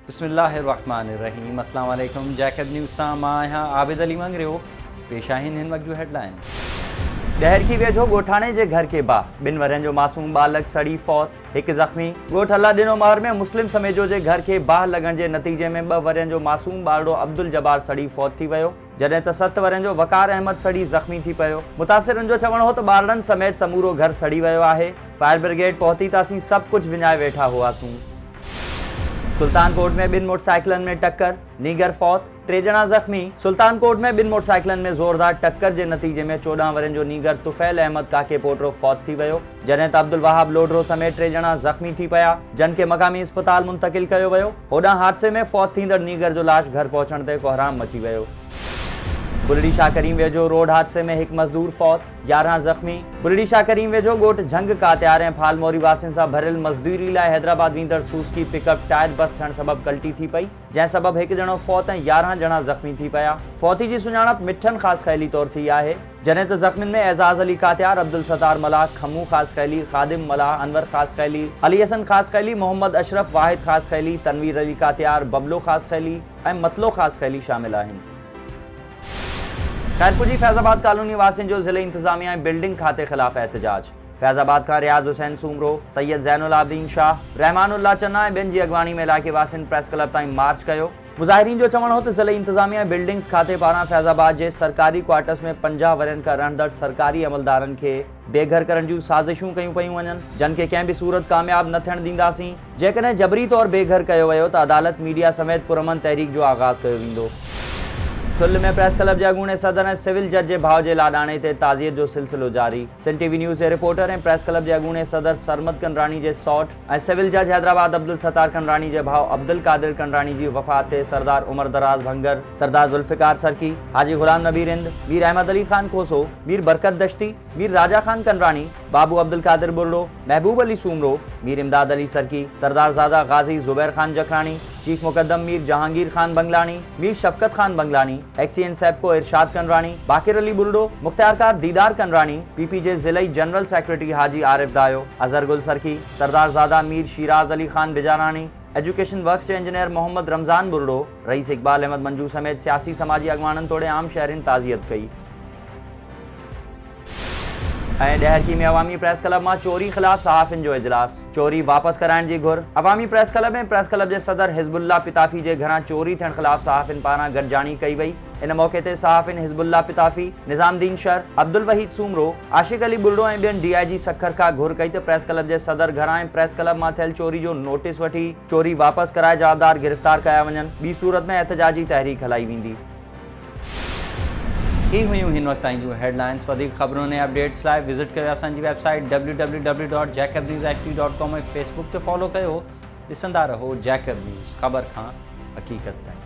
बिस्मिल्लाहिर्रहमानिर्रहीम। अस्सलाम वालेकुम। जैकब न्यूज़ सां मां आहियां आबिद अली मंगरियो। पेश आहिनि हिन वक़्त जूं हेडलाइन। डहर की वेझो ॻोठाणे जे घर के बाहि, 2 वरनि जो मासूम बालक सड़ी फौत, 1 ज़ख़्मी। ॻोठ अल्लाह ॾिनो महर में मुस्लिम समेजो जे घर के बाहि लॻण जे नतीजे में 2 वरनि जो मासूम ॿारड़ो अब्दुल जब्बार सड़ी फौत थी वियो, जॾहिं त 7 वरनि जो वक़ार अहमद सड़ी ज़ख़्मी थी पियो। मुतासिरनि जो चवणु हो त ॿारड़नि समेत समूरो घर सड़ी वियो आहे। फायर ब्रिगेड पहुती त असीं सभु कुझु विञाए वेठा हुआसीं। सुल्तानकोट में 2 मोटरसाइकिलनि में टक्कर, नीगर फौत, 3 ॼणा ज़ख़्मी। सुल्तानकोट में 2 मोटरसाइकिलनि में ज़ोरदार टक्कर जे नतीजे में 14 वरनि जो नीगर तुफ़ैल अहमद काके पोटरो फौत थी वियो, जॾहिं त अब्दुल वहाब लोडरो समेत 3 ॼणा ज़ख़्मी थी पिया, जिन खे मक़ामी अस्पताल मुंतक़िल कयो वियो। होॾां हादसे में फौत थींदड़ नीगर जो लाश घर पहुचण ते कोहराम मची वियो। बुरड़ी शाह करीम वेझो रोड हादसे में 1 मज़दूर फौत, 11 ज़ख़्मी। बुरड़ी शाह करीम वेझो ॻोठ झंग कात्यार ऐं फालमोरी वासियुनि सां भरियल मज़दूरी लाइ हैदराबाद वेंदड़ सूज़की पिकअप टायर बस थियण सबबि कल्टी थी पई, जंहिं सबबि 1 ॼणो फौत ऐं 11 ॼणा ज़ख़्मी थी पिया। फौती जी सुञाणप मिठन ख़ास ख़ैली तौरु थी आहे, जॾहिं त ज़ख़्मियुनि में एज़ाज़ अली कात्यार, अब्दुल सत्तार मलाह, खमू ख़ास ख़ैली, ख़ादिम मलाह, अनवर ख़ास ख़ैली, अली हसन ख़ास ख़ैली, मोहम्मद अशरफ वाहिद ख़ास ख़ैली, तनवीर अली कात्यार, बबलो ख़ास ख़ैली ऐं मतलो ख़ास ख़ैली शामिल आहिनि। खैरपुजी फैज़ाबाद कॉलोनी वासियुनि जो ज़िले इंतज़ामिया ऐं बिल्डिंग खाते ख़िलाफ़ एहतजाज। फैज़ाबाद खां रियाज़ हुसैन सूमरो, सैयद ज़ैनुल आबिदीन शाह, रहमानुल्लाह चन्ना ऐं ॿियनि जी अॻवानी में इलाइक़े वासियुनि प्रेस क्लब ताईं मार्च कयो। मुज़ाहिरीन जो चवणु हो त ज़िले इंतज़ामिया बिल्डिंग्स खाते पारां फैज़ाबाद जे सरकारी क्वार्टर्स में 50 वरनि खां रहंदड़ सरकारी अमलदारनि खे बेघर करण जूं साज़िशूं कयूं पियूं वञनि, जिन खे कंहिं बि सूरत कामयाब न थियण ॾींदासीं। जेकॾहिं जबरी तौरु बेघर कयो वियो त अदालत मीडिया समेत पुरअमन तहरीक जो आगाज़ कयो वेंदो। थुल्ह में प्रेस क्लब जे अॻूणे सदर ऐं सिविल जज जे भाउ जे लाॾाणे ते ताज़ियत जो सिलसिलो जारी। सिंध टीवी न्यूज़ जे रिपोर्टर ऐं प्रेस क्लब जे अॻूणे सदर सरमद कंडरानी जे सौट ऐं सिविल जज हैदराबाद अब्दुल सत्तार कंडरानी जे भाउ अब्दुल कादिर कंडरानी जी वफ़ात ते सरदार उमर दराज भंगर, सरदार ज़ुल्फ़िकार सरकी, हाजी ग़ुलाम नबी रिंद, मीर अहमद अली खान कोसो, मीर बरकत दश्ती, मीर राजा खान कंडरानी, बाबू अब्दुल कादिर बुर्रो, महबूब अली सूमरो, मीर इमदाद अली सरकी, सरदार ज़ादा गाजी ज़ुबैर खान जखरानी, चीफ मुकद्दम मीर जहांगीर खान बंगलानी, मीर शफकत खान बंगलानी, एक्सीएन सैबको इरशाद कंडरानी, बाकिर अली बुल्डो, मुख्तियारकार दीदार कंडरानी, पीपीजे ज़िलई जनरल सेक्रेटरी हाजी आरिफ दायो, अजहर गुल सरकी, सरदार ज़ादा मीर शिराज अली खान बिजारानी, एजुकेशन वर्क्स जे इंजीनियर मोहम्मद रमज़ान बुर्डो, रईस इकबाल अहमद मंजू समेत सियासी समाजी अॻवाननि तोड़े आम शहरिन ताज़ियत कई। ऐं डहरकी में अवामी प्रेस क्लब मां चोरी ख़िलाफ़ सहाफ़ियुनि जो इजलास, चोरी वापसि कराइण जी घुर। अवामी प्रेस क्लब ऐं प्रेस क्लब जे सदर हिज़्बुल्लाह पिताफ़ी जे घरां चोरी थियण ख़िलाफ़ सहाफ़ियुनि पारां गॾिजाणी कई वई। इन मौक़े ते सहाफ़ियुनि हिज़्बुल्लाह पिताफ़ी, निज़ामदीन शर, अब्दुल वहीद सूमरो, आशिक़ अली बुल्डो ऐं ॿियनि DIG सखर खां घुर कई त प्रेस क्लब जे सदर घरां ऐं प्रेस क्लब मां थियल चोरी जो नोटिस वठी चोरी वापसि कराए जवाबदार गिरफ़्तार कया वञनि, ॿी सूरत में एहतजाजी तहरीक हलाई वेंदी। ही हुयूं हिन वक़्त ताईं जूं हेडलाइंस। वधीक ख़बरुनि ऐं अपडेट्स लाइ विज़िट कयो असांजी वेबसाइट www.jacobnewsht.com ऐं फेसबुक ते फॉलो कयो। ॾिसंदा रहो जैकब न्यूज़, ख़बर खां हक़ीक़त ताईं।